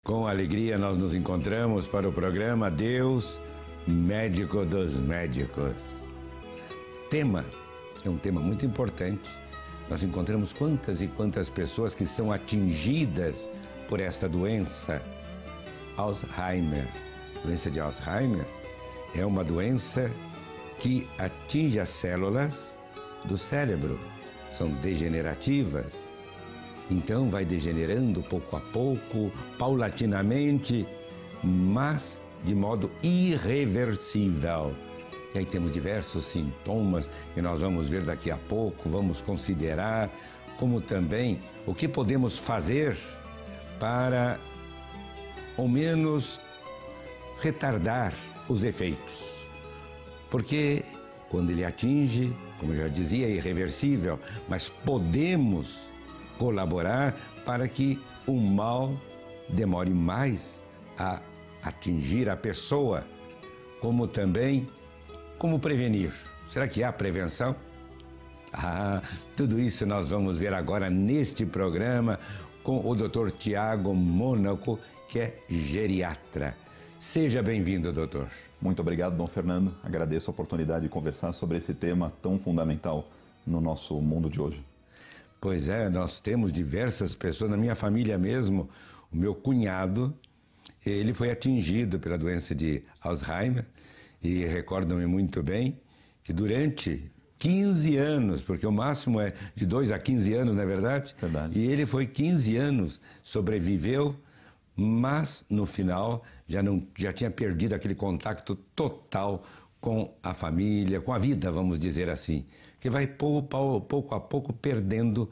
Com alegria nós nos encontramos para o programa Deus, Médico dos Médicos. O tema é um tema muito importante. Nós encontramos quantas e quantas pessoas que são atingidas por esta doença, Alzheimer. A doença de Alzheimer é uma doença que atinge as células do cérebro, são degenerativas. Então vai degenerando pouco a pouco, paulatinamente, mas de modo irreversível. E aí temos diversos sintomas que nós vamos ver daqui a pouco, vamos considerar, como também o que podemos fazer para, ao menos, retardar os efeitos. Porque quando ele atinge, como eu já dizia, é irreversível, mas podemos colaborar para que o mal demore mais a atingir a pessoa, como também como prevenir. Será que há prevenção? Tudo isso nós vamos ver agora neste programa com o Dr. Tiago Mônaco, que é geriatra. Seja bem-vindo, doutor. Muito obrigado, Dom Fernando. Agradeço a oportunidade de conversar sobre esse tema tão fundamental no nosso mundo de hoje. Pois é, nós temos diversas pessoas, na minha família mesmo, o meu cunhado, ele foi atingido pela doença de Alzheimer e recordo-me muito bem que durante 15 anos, porque o máximo é de 2 a 15 anos, não é verdade? Verdade. E ele foi 15 anos, sobreviveu, mas no final já tinha perdido aquele contato total com a família, com a vida, vamos dizer assim, que vai pouco a pouco perdendo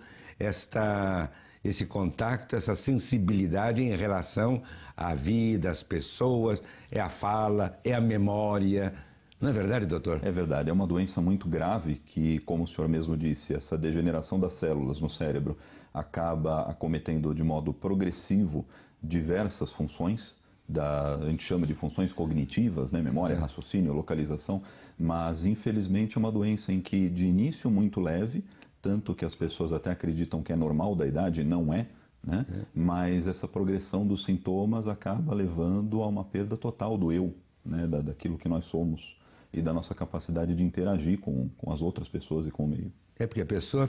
esse contato, essa sensibilidade em relação à vida, às pessoas, é a fala, é a memória. Não é verdade, doutor? É verdade, é uma doença muito grave que, como o senhor mesmo disse, essa degeneração das células no cérebro acaba acometendo de modo progressivo diversas funções, a gente chama de funções cognitivas, né? Memória, raciocínio, localização, mas infelizmente é uma doença em que de início muito leve, tanto que as pessoas até acreditam que é normal da idade, não é, né? Mas essa progressão dos sintomas acaba levando a uma perda total do eu, né? Daquilo que nós somos e da nossa capacidade de interagir com as outras pessoas e com o meio. É porque a pessoa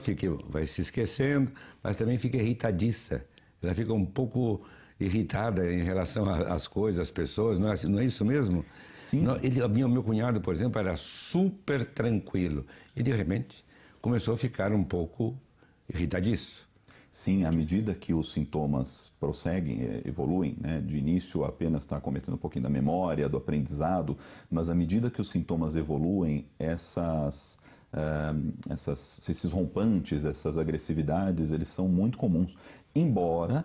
vai se esquecendo, mas também fica irritadiça, ela fica um pouco irritada em relação às coisas, às pessoas, não é isso mesmo? Sim. Meu cunhado, por exemplo, era super tranquilo e de repente começou a ficar um pouco irritadiço. Sim, à medida que os sintomas prosseguem, evoluem, né? De início apenas está cometendo um pouquinho da memória, do aprendizado, mas à medida que os sintomas evoluem, esses rompantes, essas agressividades, eles são muito comuns. Embora,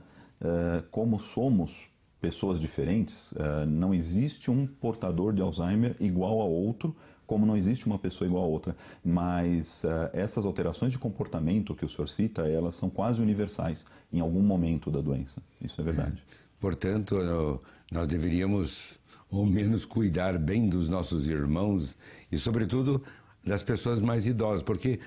como somos pessoas diferentes, não existe um portador de Alzheimer igual a outro, como não existe uma pessoa igual a outra. Mas essas alterações de comportamento que o senhor cita, elas são quase universais em algum momento da doença. Isso é verdade. Portanto, nós deveríamos, ao menos, cuidar bem dos nossos irmãos e, sobretudo, das pessoas mais idosas, porque,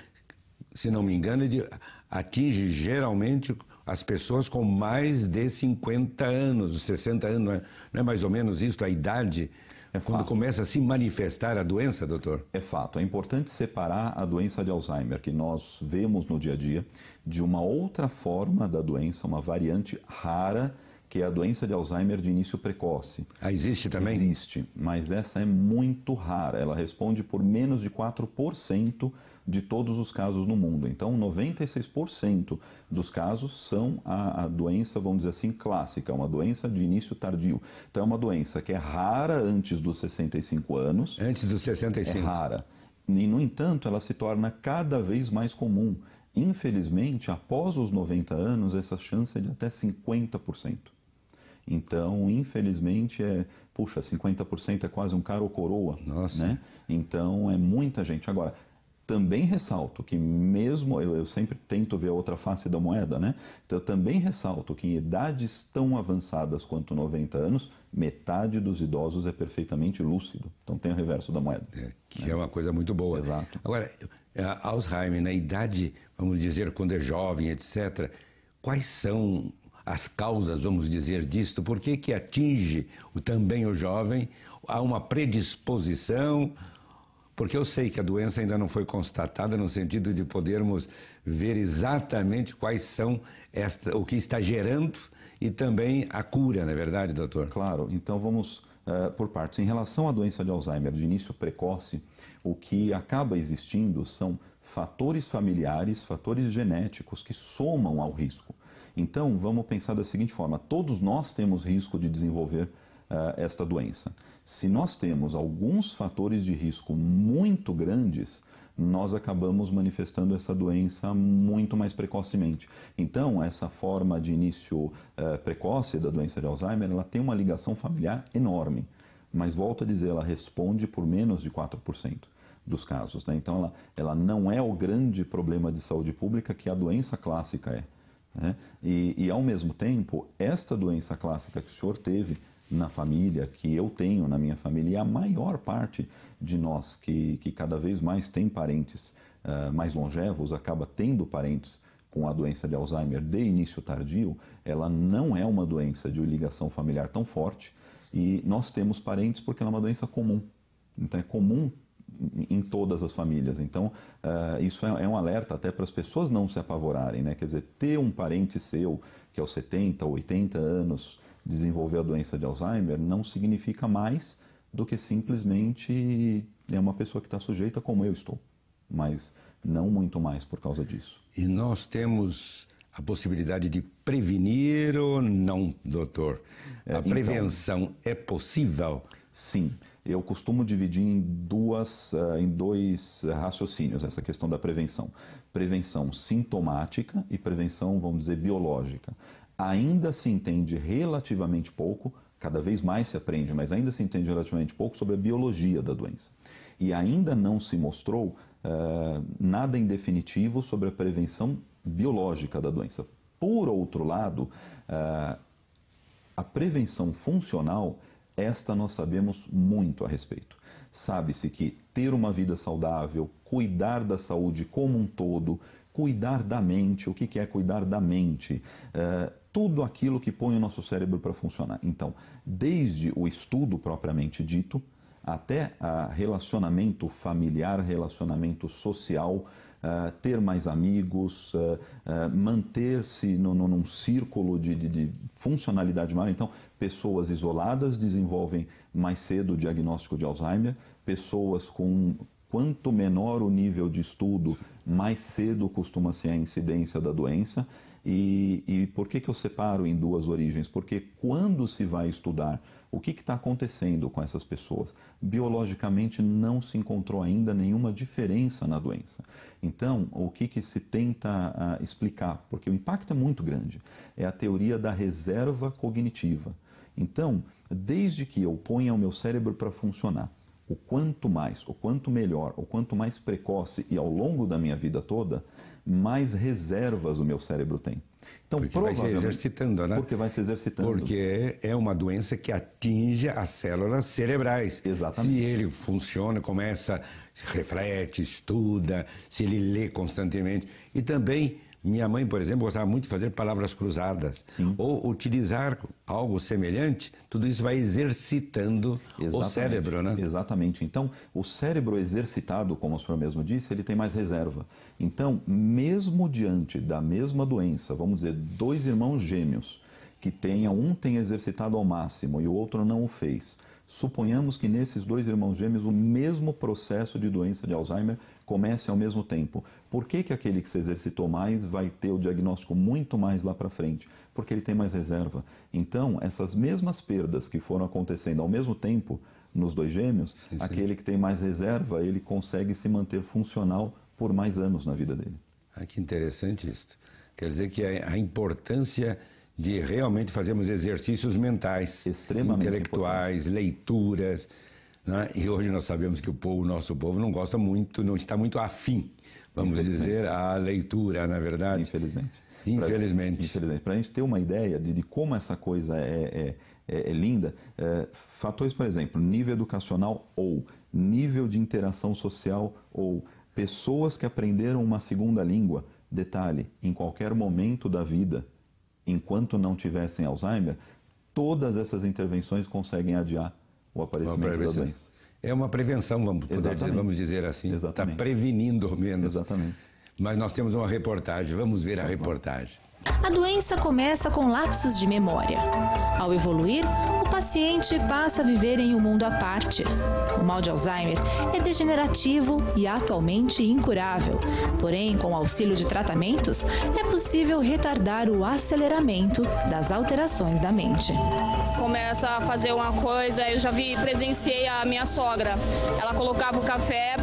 se não me engano, ele atinge geralmente as pessoas com mais de 50 anos, 60 anos, não é mais ou menos isso, a idade, quando começa a se manifestar a doença, doutor? É fato. É importante separar a doença de Alzheimer, que nós vemos no dia a dia, de uma outra forma da doença, uma variante rara, que é a doença de Alzheimer de início precoce. Existe também? Existe, mas essa é muito rara. Ela responde por menos de 4% de todos os casos no mundo. Então, 96% dos casos são a doença, vamos dizer assim, clássica, uma doença de início tardio. Então, é uma doença que é rara antes dos 65 anos. Antes dos 65. É rara. E, no entanto, ela se torna cada vez mais comum. Infelizmente, após os 90 anos, essa chance é de até 50%. Então, infelizmente, 50% é quase um cara ou coroa. Nossa. Né? Então, é muita gente. Agora, também ressalto que mesmo, eu sempre tento ver a outra face da moeda, né? Então, eu também ressalto que em idades tão avançadas quanto 90 anos, metade dos idosos é perfeitamente lúcido. Então, tem o reverso da moeda. Que é uma coisa muito boa. Exato. Agora, Alzheimer, na idade, vamos dizer, quando é jovem, etc., quais são as causas, vamos dizer, disto? Por que que atinge também o jovem? Há uma predisposição? Porque eu sei que a doença ainda não foi constatada no sentido de podermos ver exatamente quais são o que está gerando e também a cura, não é verdade, doutor? Claro, então vamos por partes. Em relação à doença de Alzheimer de início precoce, o que acaba existindo são fatores familiares, fatores genéticos que somam ao risco. Então, vamos pensar da seguinte forma: todos nós temos risco de desenvolver esta doença. Se nós temos alguns fatores de risco muito grandes, nós acabamos manifestando essa doença muito mais precocemente. Então, essa forma de início precoce da doença de Alzheimer, ela tem uma ligação familiar enorme, mas volto a dizer, ela responde por menos de 4% dos casos, né? Então, ela não é o grande problema de saúde pública que a doença clássica é, né? E, ao mesmo tempo, esta doença clássica que o senhor teve na família, que eu tenho na minha família, e a maior parte de nós que cada vez mais tem parentes mais longevos, acaba tendo parentes com a doença de Alzheimer de início tardio, ela não é uma doença de ligação familiar tão forte, e nós temos parentes porque ela é uma doença comum. Então é comum em todas as famílias. Então, isso é um alerta até para as pessoas não se apavorarem, né? Quer dizer, ter um parente seu que aos 70, 80 anos desenvolver a doença de Alzheimer não significa mais do que simplesmente é uma pessoa que está sujeita como eu estou, mas não muito mais por causa disso. E nós temos a possibilidade de prevenir ou não, doutor? A prevenção é possível? Sim. Eu costumo dividir em dois raciocínios essa questão da prevenção. Prevenção sintomática e prevenção, vamos dizer, biológica. Ainda se entende relativamente pouco, cada vez mais se aprende, mas ainda se entende relativamente pouco sobre a biologia da doença. E ainda não se mostrou nada em definitivo sobre a prevenção biológica da doença. Por outro lado, a prevenção funcional, esta nós sabemos muito a respeito. Sabe-se que ter uma vida saudável, cuidar da saúde como um todo, cuidar da mente, o que é cuidar da mente? Tudo aquilo que põe o nosso cérebro para funcionar. Então, desde o estudo propriamente dito, até relacionamento familiar, relacionamento social, ter mais amigos, manter-se num círculo de funcionalidade maior. Então, pessoas isoladas desenvolvem mais cedo o diagnóstico de Alzheimer, pessoas com quanto menor o nível de estudo, mais cedo costuma ser a incidência da doença. E por que eu separo em duas origens? Porque quando se vai estudar o que está acontecendo com essas pessoas, biologicamente não se encontrou ainda nenhuma diferença na doença. Então, o que se tenta explicar, porque o impacto é muito grande, é a teoria da reserva cognitiva. Então, desde que eu ponha o meu cérebro para funcionar, o quanto mais, o quanto melhor, o quanto mais precoce e ao longo da minha vida toda, mais reservas o meu cérebro tem. Então, porque vai se exercitando, né? Porque vai se exercitando. Porque é uma doença que atinge as células cerebrais. Exatamente. Se ele funciona, começa, reflete, estuda, se ele lê constantemente. E também, minha mãe, por exemplo, gostava muito de fazer palavras cruzadas. Sim. Ou utilizar algo semelhante, tudo isso vai exercitando o cérebro, né? Exatamente. Então, o cérebro exercitado, como o senhor mesmo disse, ele tem mais reserva. Então, mesmo diante da mesma doença, vamos dizer, dois irmãos gêmeos, que um tenha exercitado ao máximo e o outro não o fez. Suponhamos que nesses dois irmãos gêmeos o mesmo processo de doença de Alzheimer comece ao mesmo tempo. Por que aquele que se exercitou mais vai ter o diagnóstico muito mais lá para frente? Porque ele tem mais reserva. Então, essas mesmas perdas que foram acontecendo ao mesmo tempo nos dois gêmeos, sim. Aquele que tem mais reserva, ele consegue se manter funcional por mais anos na vida dele. Ah, que interessante isso. Quer dizer que a importância de realmente fazermos exercícios mentais, intelectuais, leituras, né? E hoje nós sabemos que o nosso povo não gosta muito, não está muito afim, vamos dizer, à leitura, na verdade. Infelizmente. Infelizmente. Para a gente ter uma ideia de como essa coisa é linda, fatores, por exemplo, nível educacional ou nível de interação social ou pessoas que aprenderam uma segunda língua. Detalhe, em qualquer momento da vida, enquanto não tivessem Alzheimer, todas essas intervenções conseguem adiar o aparecimento da doença. É uma prevenção, vamos dizer assim. Está prevenindo ao menos. Exatamente. Mas nós temos uma reportagem, vamos ver a reportagem. A doença começa com lapsos de memória. Ao evoluir, o paciente passa a viver em um mundo à parte. O mal de Alzheimer é degenerativo e atualmente incurável. Porém, com o auxílio de tratamentos, é possível retardar o aceleramento das alterações da mente. Começa a fazer uma coisa, eu já presenciei a minha sogra. Ela colocava o café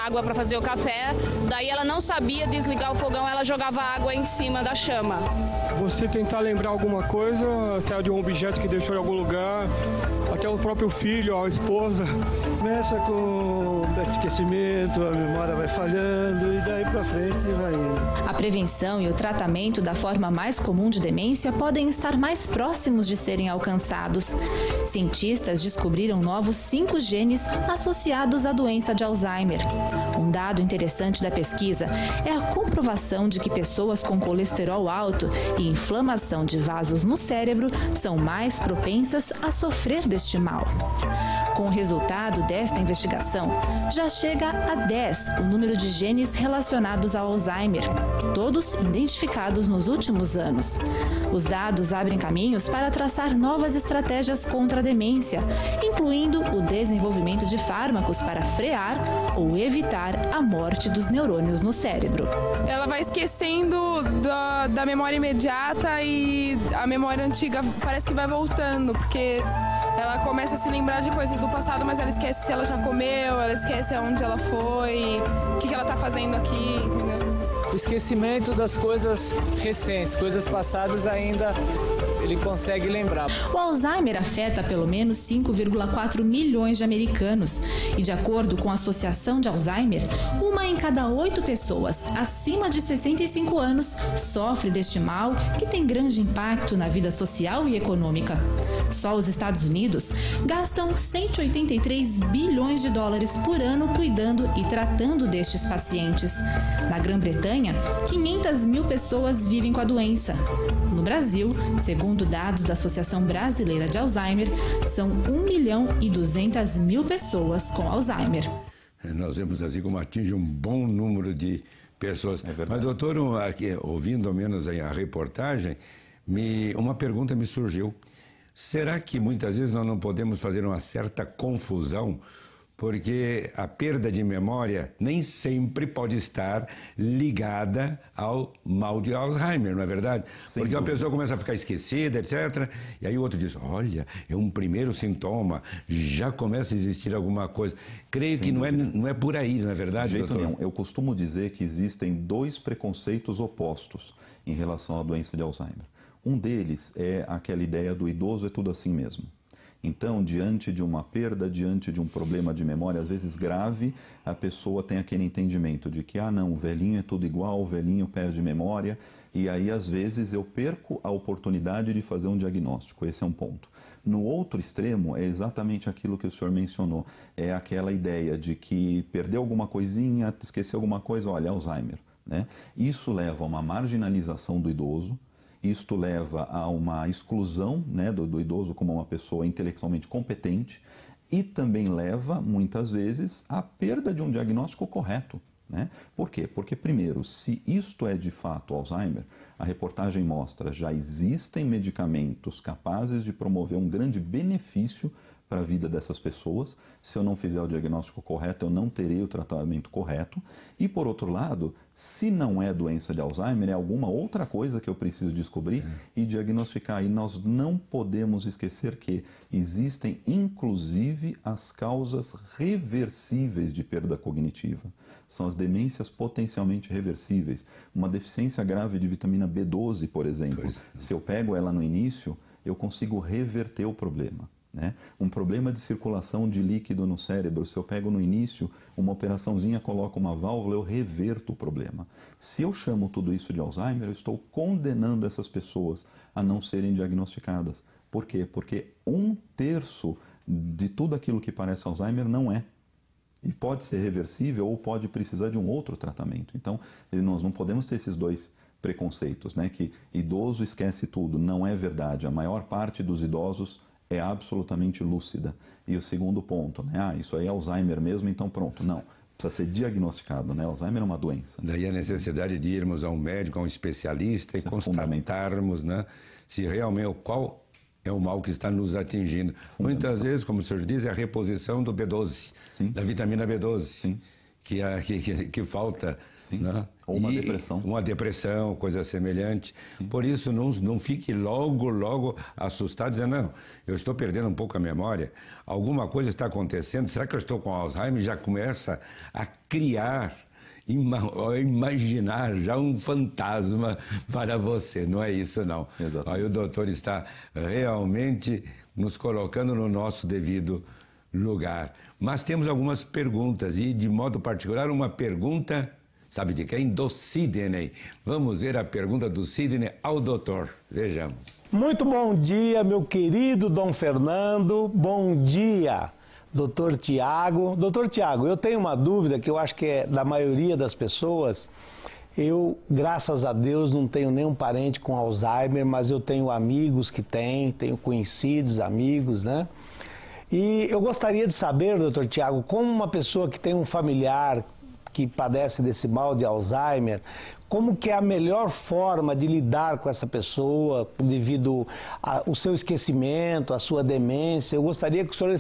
água para fazer o café, daí ela não sabia desligar o fogão, ela jogava água em cima da chama. Você tentar lembrar alguma coisa, até de um objeto que deixou em algum lugar, até o próprio filho, a esposa. Começa com esquecimento, a memória vai falhando e daí para frente vai indo. A prevenção e o tratamento da forma mais comum de demência podem estar mais próximos de serem alcançados. Cientistas descobriram novos 5 genes associados à doença de Alzheimer. Um dado interessante da pesquisa é a comprovação de que pessoas com colesterol alto e inflamação de vasos no cérebro são mais propensas a sofrer deste mal. Com o resultado desta investigação, já chega a 10 o número de genes relacionados ao Alzheimer, todos identificados nos últimos anos. Os dados abrem caminhos para traçar novas estratégias contra a demência, incluindo o desenvolvimento de fármacos para frear ou evitar a morte dos neurônios no cérebro. Ela vai esquecendo da memória imediata e a memória antiga parece que vai voltando, porque ela começa a se lembrar de coisas do passado, mas ela esquece se ela já comeu, ela esquece aonde ela foi, o que ela está fazendo aqui, entendeu? O esquecimento das coisas recentes, coisas passadas ainda ele consegue lembrar. O Alzheimer afeta pelo menos 5,4 milhões de americanos e, de acordo com a Associação de Alzheimer, 1 em cada 8 pessoas acima de 65 anos sofre deste mal que tem grande impacto na vida social e econômica. Só os Estados Unidos gastam 183 bilhões de dólares por ano cuidando e tratando destes pacientes. Na Grã-Bretanha, 500 mil pessoas vivem com a doença. No Brasil, segundo dados da Associação Brasileira de Alzheimer, são 1.200.000 pessoas com Alzheimer. Nós vemos assim como atinge um bom número de pessoas. Mas, doutor, aqui, ouvindo ao menos a reportagem, uma pergunta me surgiu. Será que muitas vezes nós não podemos fazer uma certa confusão? Porque a perda de memória nem sempre pode estar ligada ao mal de Alzheimer, não é verdade? Porque a pessoa começa a ficar esquecida, etc. E aí o outro diz, olha, é um primeiro sintoma, já começa a existir alguma coisa. Creio que não é por aí, não é verdade, doutor? De jeito nenhum. Eu costumo dizer que existem 2 preconceitos opostos em relação à doença de Alzheimer. Um deles é aquela ideia do idoso é tudo assim mesmo. Então, diante de uma perda, diante de um problema de memória, às vezes grave, a pessoa tem aquele entendimento de que, não, o velhinho é tudo igual, o velhinho perde memória, e aí, às vezes, eu perco a oportunidade de fazer um diagnóstico. Esse é um ponto. No outro extremo, é exatamente aquilo que o senhor mencionou, é aquela ideia de que perdeu alguma coisinha, esqueceu alguma coisa, olha, Alzheimer, né? Isso leva a uma marginalização do idoso. Isto leva a uma exclusão, né, do idoso como uma pessoa intelectualmente competente e também leva, muitas vezes, à perda de um diagnóstico correto. Né? Por quê? Porque, primeiro, se isto é de fato Alzheimer, a reportagem mostra já existem medicamentos capazes de promover um grande benefício para a vida dessas pessoas. Se eu não fizer o diagnóstico correto, eu não terei o tratamento correto. E, por outro lado, se não é doença de Alzheimer, é alguma outra coisa que eu preciso descobrir e diagnosticar. E nós não podemos esquecer que existem, inclusive, as causas reversíveis de perda cognitiva. São as demências potencialmente reversíveis. Uma deficiência grave de vitamina B12, por exemplo, se eu pego ela no início, eu consigo reverter o problema. Né? Um problema de circulação de líquido no cérebro, se eu pego no início, uma operaçãozinha, coloco uma válvula, eu reverto o problema. Se eu chamo tudo isso de Alzheimer, eu estou condenando essas pessoas a não serem diagnosticadas. Por quê? Porque 1/3 de tudo aquilo que parece Alzheimer não é. E pode ser reversível ou pode precisar de um outro tratamento. Então, nós não podemos ter esses dois preconceitos, né? Que idoso esquece tudo. Não é verdade. A maior parte dos idosos é absolutamente lúcida. E o segundo ponto, né? Isso aí é Alzheimer mesmo, então pronto. Não, precisa ser diagnosticado, né? Alzheimer é uma doença. Daí a necessidade de irmos a um médico, a um especialista e constatarmos, né, se realmente qual é o mal que está nos atingindo. Muitas vezes, como o senhor diz, é a reposição do B12, Sim. da vitamina B12, Sim. que falta. Sim. Né? Ou uma depressão. Uma depressão, coisa semelhante. Sim. Por isso, não fique logo assustado, dizendo, não, eu estou perdendo um pouco a memória, alguma coisa está acontecendo, será que eu estou com Alzheimer? Já começa a criar, imaginar já um fantasma para você. Não é isso, não. Exatamente. Aí o doutor está realmente nos colocando no nosso devido lugar. Mas temos algumas perguntas, e de modo particular uma pergunta, sabe de quem? Do Sidney. Vamos ver a pergunta do Sidney ao doutor. Vejamos. Muito bom dia, meu querido Dom Fernando. Bom dia, doutor Tiago. Doutor Tiago, eu tenho uma dúvida que eu acho que é da maioria das pessoas. Eu, graças a Deus, não tenho nenhum parente com Alzheimer, mas eu tenho amigos que têm, tenho conhecidos, amigos, né? E eu gostaria de saber, doutor Tiago, como uma pessoa que tem um familiar que padece desse mal de Alzheimer, como que é a melhor forma de lidar com essa pessoa devido ao seu esquecimento, à sua demência? Eu gostaria que o senhor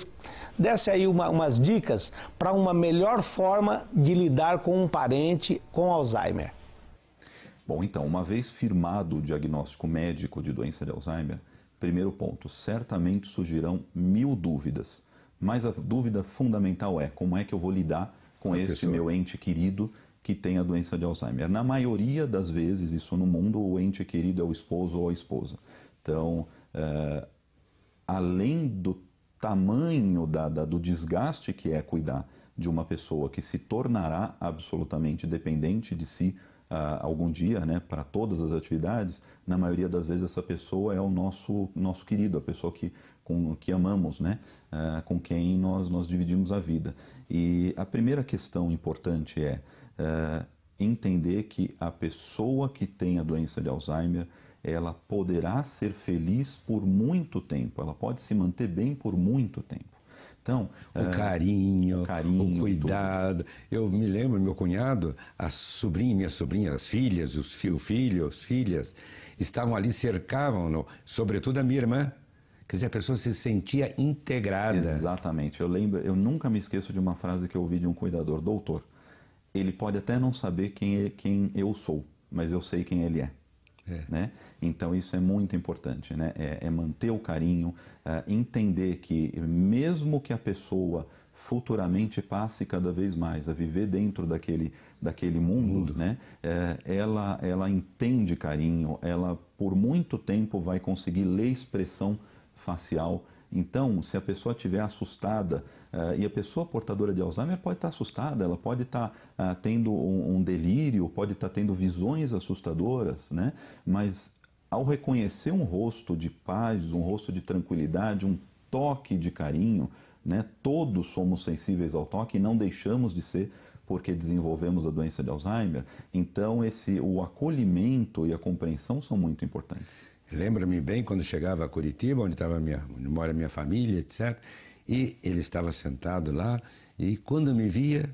desse aí umas dicas para uma melhor forma de lidar com um parente com Alzheimer. Bom, então, uma vez firmado o diagnóstico médico de doença de Alzheimer, primeiro ponto, certamente surgirão 1000 dúvidas, mas a dúvida fundamental é como é que eu vou lidar com esse meu ente querido que tem a doença de Alzheimer. Na maioria das vezes, isso no mundo, o ente querido é o esposo ou a esposa. Então, além do tamanho do desgaste que é cuidar de uma pessoa que se tornará absolutamente dependente de si algum dia, né, para todas as atividades, na maioria das vezes essa pessoa é o nosso querido, a pessoa que amamos, né, com quem nós dividimos a vida. E a primeira questão importante é entender que a pessoa que tem a doença de Alzheimer, ela poderá ser feliz por muito tempo, ela pode se manter bem por muito tempo. Então, o carinho, o cuidado. Eu me lembro, meu cunhado, minha sobrinha, as filhas, o filho, as filhas, estavam ali, cercavam-no, sobretudo a minha irmã. Quer dizer, a pessoa se sentia integrada. Exatamente. Eu nunca me esqueço de uma frase que eu ouvi de um cuidador: doutor, ele pode até não saber quem eu sou, mas eu sei quem ele é. Né? Então isso é muito importante, né? É manter o carinho, entender que mesmo que a pessoa futuramente passe cada vez mais a viver dentro daquele mundo, né? Ela entende carinho, ela por muito tempo vai conseguir ler expressão facial. Então, se a pessoa estiver assustada, e a pessoa portadora de Alzheimer pode estar assustada, ela pode estar tendo um delírio, pode estar tendo visões assustadoras, né? Mas ao reconhecer um rosto de paz, um rosto de tranquilidade, um toque de carinho, né? Todos somos sensíveis ao toque e não deixamos de ser porque desenvolvemos a doença de Alzheimer. Então, o acolhimento e a compreensão são muito importantes. Lembro-me bem quando chegava a Curitiba, onde mora minha família, etc. E ele estava sentado lá e quando me via,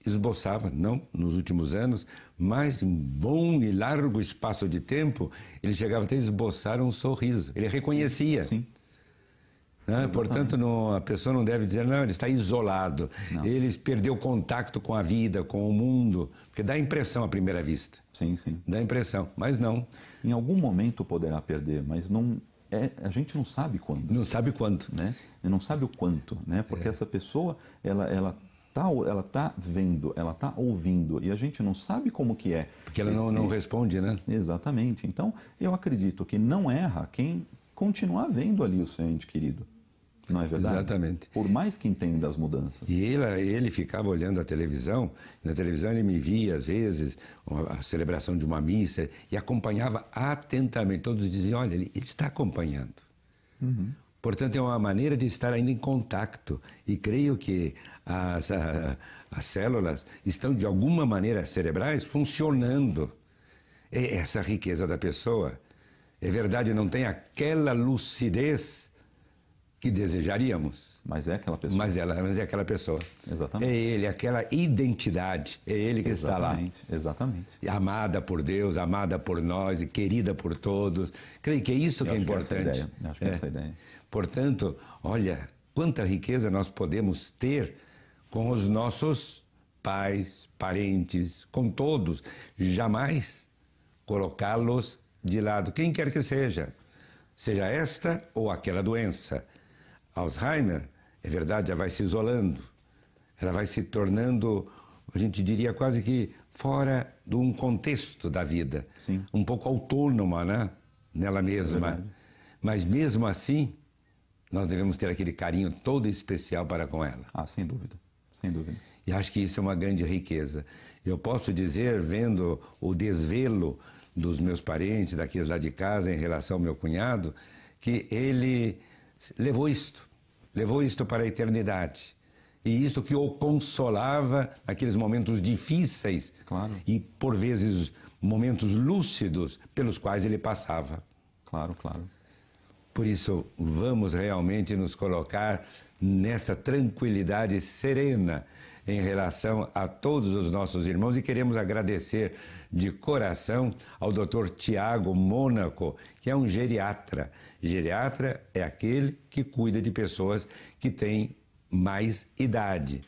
esboçava, não nos últimos anos, mas em bom e largo espaço de tempo, ele chegava até a esboçar um sorriso. Ele reconhecia. Sim. Né? Portanto, a pessoa não deve dizer, não, ele está isolado, ele perdeu contato com a vida, com o mundo, porque dá impressão à primeira vista. Sim, sim. Dá impressão, mas não. Em algum momento poderá perder, mas não a gente não sabe quando. Não sabe quanto. Né? Não sabe o quanto, né? Porque essa pessoa, ela tá vendo, ela tá ouvindo, e a gente não sabe como que é. Porque ela não responde, né? Exatamente. Então, eu acredito que não erra quem continuar vendo ali o seu ente querido. Não é verdade? Exatamente. Por mais que entenda as mudanças. E ele ficava olhando a televisão, na televisão ele me via, às vezes, a celebração de uma missa, e acompanhava atentamente. Todos diziam, olha, ele está acompanhando. Uhum. Portanto, é uma maneira de estar ainda em contato. E creio que as células estão, de alguma maneira, cerebrais, funcionando. essa riqueza da pessoa, é verdade, não tem aquela lucidez que desejaríamos. Mas é aquela pessoa. Mas é aquela pessoa. Exatamente. É ele, aquela identidade. É ele que está lá. Exatamente. Amada por Deus, amada por nós e querida por todos. Creio que é isso que é importante. Acho que é essa a ideia. Portanto, olha, quanta riqueza nós podemos ter com os nossos pais, parentes, com todos. Jamais colocá-los de lado, quem quer que seja esta ou aquela doença. Alzheimer, é verdade, já vai se isolando, ela vai se tornando, a gente diria quase que fora de um contexto da vida. Sim. Um pouco autônoma, né? Nela mesma. Mas mesmo assim, nós devemos ter aquele carinho todo especial para com ela. Ah, sem dúvida, sem dúvida. E acho que isso é uma grande riqueza. Eu posso dizer, vendo o desvelo dos meus parentes, daqueles lá de casa, em relação ao meu cunhado, que ele levou isto para a eternidade. E isso que o consolava naqueles momentos difíceis, claro, e por vezes momentos lúcidos pelos quais ele passava. Claro, claro. Por isso, vamos realmente nos colocar nessa tranquilidade serena em relação a todos os nossos irmãos, e queremos agradecer de coração ao Dr. Tiago Mônaco, que é um geriatra. Geriatra é aquele que cuida de pessoas que têm mais idade.